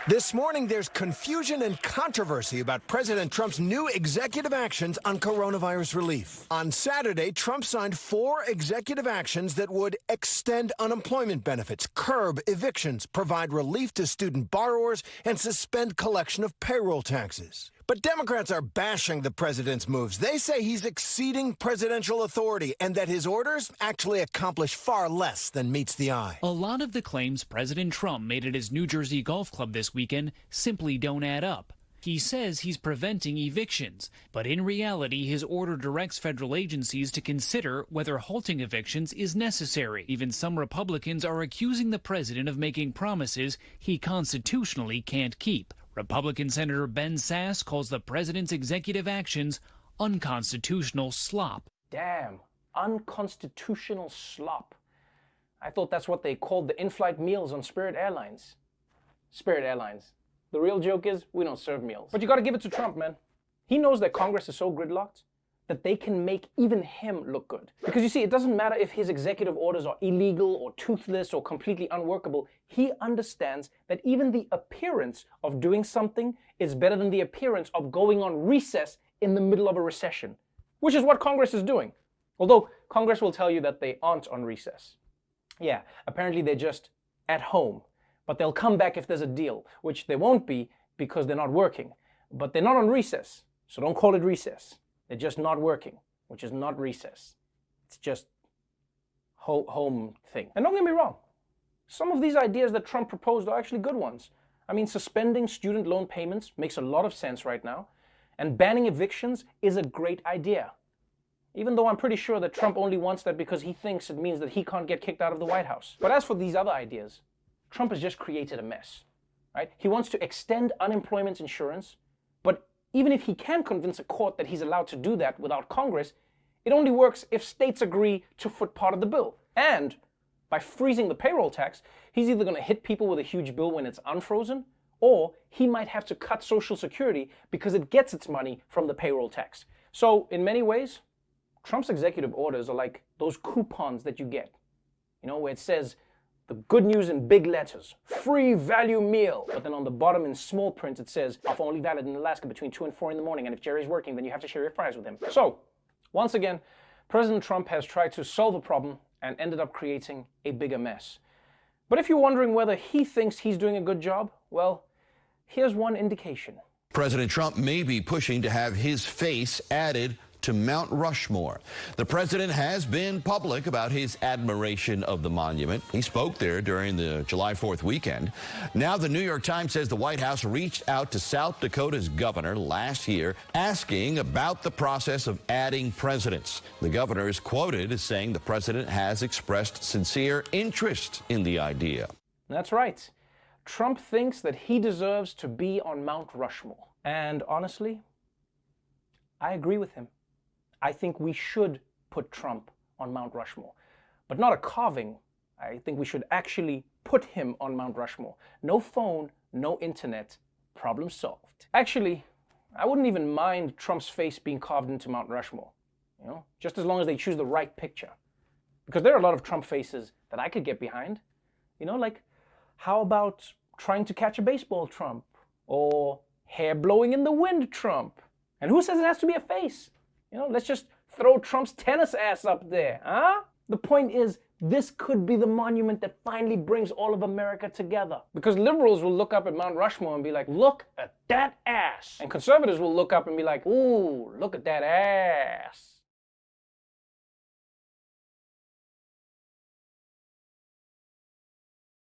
This morning, there's confusion and controversy about President Trump's new executive actions on coronavirus relief. On Saturday, Trump signed 4 executive actions that would extend unemployment benefits, curb evictions, provide relief to student borrowers, and suspend collection of payroll taxes. But Democrats are bashing the president's moves. They say he's exceeding presidential authority and that his orders actually accomplish far less than meets the eye. A lot of the claims President Trump made at his New Jersey golf club this weekend simply don't add up. He says he's preventing evictions, but in reality, his order directs federal agencies to consider whether halting evictions is necessary. Even some Republicans are accusing the president of making promises he constitutionally can't keep. Republican Senator Ben Sasse calls the president's executive actions unconstitutional slop. Damn, unconstitutional slop. I thought that's what they called the in-flight meals on Spirit Airlines. Spirit Airlines. The real joke is, we don't serve meals. But you gotta give it to Trump, man. He knows that Congress is so gridlocked that they can make even him look good. Because you see, it doesn't matter if his executive orders are illegal or toothless or completely unworkable. He understands that even the appearance of doing something is better than the appearance of going on recess in the middle of a recession, which is what Congress is doing. Although Congress will tell you that they aren't on recess. Yeah, apparently they're just at home, but they'll come back if there's a deal, which they won't be because they're not working. But they're not on recess, so don't call it recess. They're just not working, which is not recess. It's just home thing. And don't get me wrong, some of these ideas that Trump proposed are actually good ones. I mean, suspending student loan payments makes a lot of sense right now, and banning evictions is a great idea. Even though I'm pretty sure that Trump only wants that because he thinks it means that he can't get kicked out of the White House. But as for these other ideas, Trump has just created a mess, right? He wants to extend unemployment insurance, but even if he can convince a court that he's allowed to do that without Congress, it only works if states agree to foot part of the bill. And by freezing the payroll tax, he's either going to hit people with a huge bill when it's unfrozen, or he might have to cut Social Security because it gets its money from the payroll tax. So in many ways, Trump's executive orders are like those coupons that you get, you know, where it says the good news in big letters, free value meal. But then on the bottom in small print, it says offer only valid in Alaska between 2 and 4 in the morning. And if Jerry's working, then you have to share your fries with him. So once again, President Trump has tried to solve a problem and ended up creating a bigger mess. But if you're wondering whether he thinks he's doing a good job, well, here's one indication. President Trump may be pushing to have his face added to Mount Rushmore. The president has been public about his admiration of the monument. He spoke there during the July 4th weekend. Now the New York Times says the White House reached out to South Dakota's governor last year asking about the process of adding presidents. The governor is quoted as saying the president has expressed sincere interest in the idea. That's right. Trump thinks that he deserves to be on Mount Rushmore. And honestly, I agree with him. I think we should put Trump on Mount Rushmore, but not a carving. I think we should actually put him on Mount Rushmore. No phone, no internet, problem solved. Actually, I wouldn't even mind Trump's face being carved into Mount Rushmore, you know, just as long as they choose the right picture. Because there are a lot of Trump faces that I could get behind. You know, like, how about trying to catch a baseball Trump? Or hair blowing in the wind Trump? And who says it has to be a face? You know, let's just throw Trump's tennis ass up there, huh? The point is, this could be the monument that finally brings all of America together. Because liberals will look up at Mount Rushmore and be like, look at that ass. And conservatives will look up and be like, ooh, look at that ass.